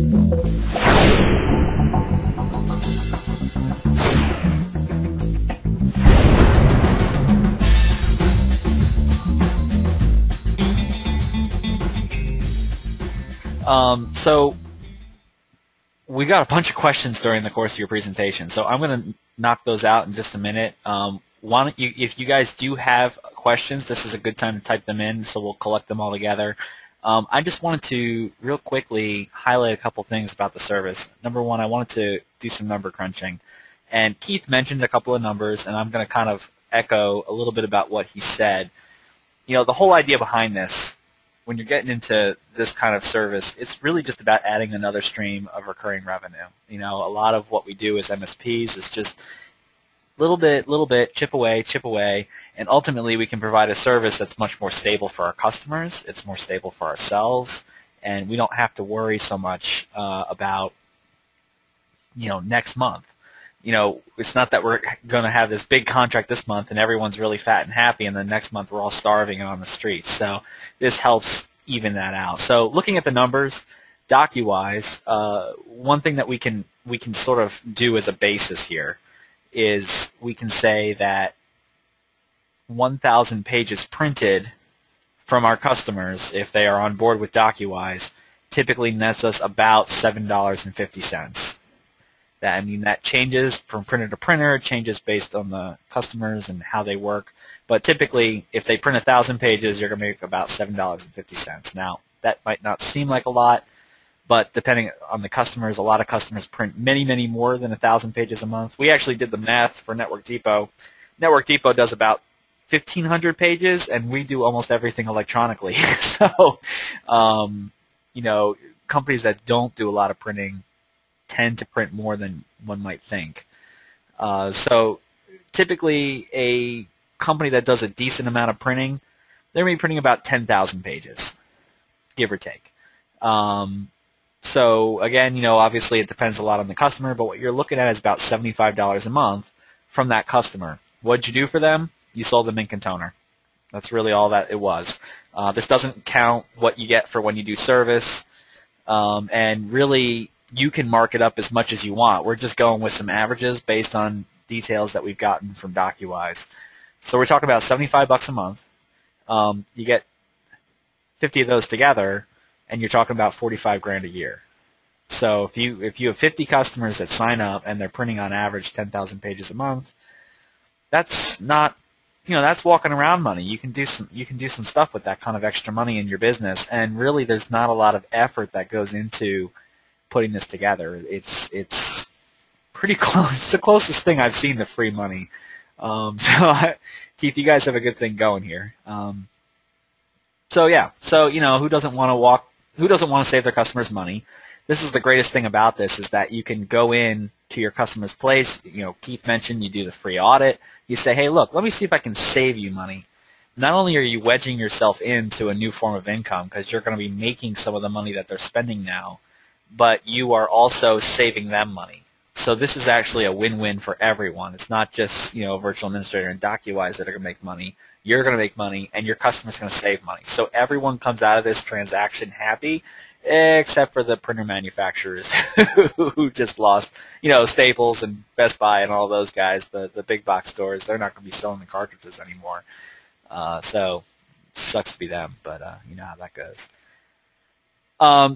So we got a bunch of questions during the course of your presentation, so I'm going to knock those out in just a minute. Why don't you, if you guys do have questions, this is a good time to type them in, so we'll collect them all together. I just wanted to real quickly highlight a couple things about the service. Number one, I wanted to do some number crunching, and Keith mentioned a couple of numbers, and I'm going to kind of echo a little bit about what he said. You know, the whole idea behind this, when you're getting into this kind of service, it's really just about adding another stream of recurring revenue. You know, a lot of what we do as MSPs is just little bit, chip away, and ultimately we can provide a service that's much more stable for our customers, it's more stable for ourselves, and we don't have to worry so much about, you know, next month. You know, it's not that we're going to have this big contract this month and everyone's really fat and happy, and then next month we're all starving and on the streets. So this helps even that out. So looking at the numbers, DocuWise, one thing that we can sort of do as a basis here is we can say that 1,000 pages printed from our customers, if they are on board with DocuWise, typically nets us about $7.50. I mean, that changes from printer to printer, changes based on the customers and how they work. But typically, if they print 1,000 pages, you're going to make about $7.50. Now, that might not seem like a lot, but depending on the customers, a lot of customers print many more than 1,000 pages a month. We actually did the math for Network Depot. Network Depot does about 1,500 pages, and we do almost everything electronically. So, you know, companies that don't do a lot of printing tend to print more than one might think. So typically a company that does a decent amount of printing, they're going to be printing about 10,000 pages, give or take. So again, you know, obviously it depends a lot on the customer, but what you're looking at is about $75 a month from that customer. What'd you do for them? You sold them Ink and Toner. That's really all that it was. This doesn't count what you get for when you do service, and really you can mark it up as much as you want. We're just going with some averages based on details that we've gotten from DocuWise. So we're talking about $75 a month. You get 50 of those together, and you're talking about 45 grand a year. So if you have 50 customers that sign up and they're printing on average 10,000 pages a month, that's not, you know, that's walking around money. You can do some stuff with that kind of extra money in your business, and really there's not a lot of effort that goes into putting this together. It's pretty close. It's the closest thing I've seen to free money. Keith, you guys have a good thing going here. So yeah, so you know, who doesn't want to save their customers money? This is the greatest thing about this, is that you can go in to your customer's place. You know, Keith mentioned you do the free audit. You say, hey, look, let me see if I can save you money. Not only are you wedging yourself into a new form of income because you're going to be making some of the money that they're spending now, but you are also saving them money. So this is actually a win-win for everyone. It's not just, you know, Virtual Administrator and DocuWise that are going to make money. You're going to make money, and your customer's going to save money. So everyone comes out of this transaction happy, except for the printer manufacturers who just lost, you know, Staples and Best Buy and all those guys, the big box stores. They're not going to be selling the cartridges anymore. So sucks to be them, but you know how that goes.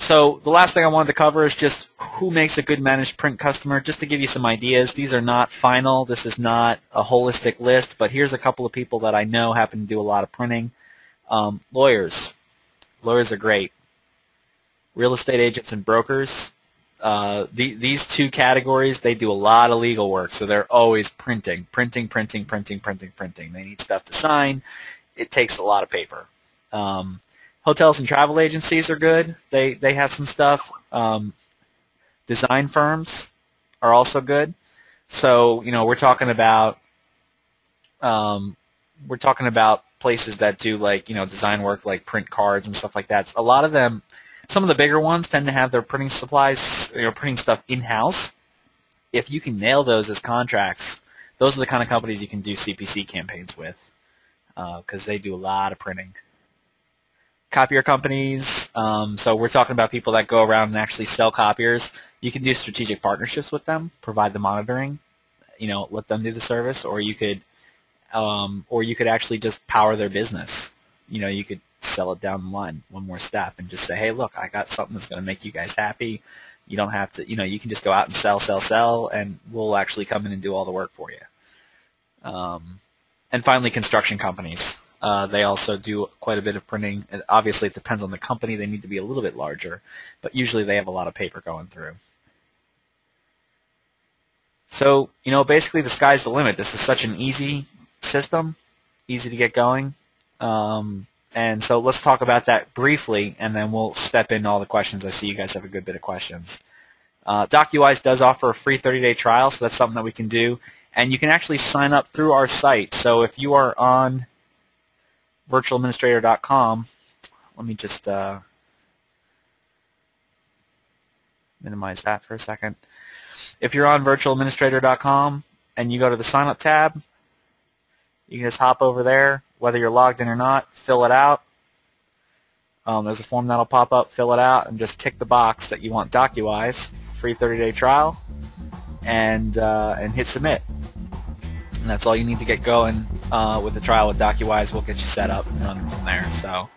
So the last thing I wanted to cover is just who makes a good managed print customer. Just to give you some ideas, these are not final. This is not a holistic list, but here's a couple of people that I know happen to do a lot of printing. Lawyers. Lawyers are great. Real estate agents and brokers. These two categories, they do a lot of legal work, so they're always printing. They need stuff to sign. It takes a lot of paper. Hotels and travel agencies are good. They have some stuff. Design firms are also good. So, you know, we're talking about places that do, like, you know, design work, like print cards and stuff like that. A lot of them, some of the bigger ones tend to have their printing supplies, you know, printing stuff in-house. If you can nail those as contracts, those are the kind of companies you can do CPC campaigns with, because they do a lot of printing. copier companies. So we're talking about people that go around and actually sell copiers. You can do strategic partnerships with them, provide the monitoring, let them do the service, or you could actually just power their business. You could sell it down the line one more step and just say, hey, look, I got something that's going to make you guys happy. You don't have to, you can just go out and sell, and we'll actually come in and do all the work for you. And finally, construction companies. They also do quite a bit of printing. And obviously, it depends on the company. They need to be a little bit larger, but usually they have a lot of paper going through. So, basically the sky's the limit. This is such an easy system, easy to get going. And so let's talk about that briefly, and then we'll step into all the questions. I see you guys have a good bit of questions. DocuWise does offer a free 30-day trial, so that's something that we can do. And you can actually sign up through our site. So if you are on virtualadministrator.com, let me just minimize that for a second. If you're on virtualadministrator.com and you go to the sign up tab, you can just hop over there, whether you're logged in or not, fill it out. There's a form that'll pop up, fill it out, and just tick the box that you want DocuWise, free 30-day trial, and hit submit. And that's all you need to get going with the trial with DocuWise. We'll get you set up and running from there. So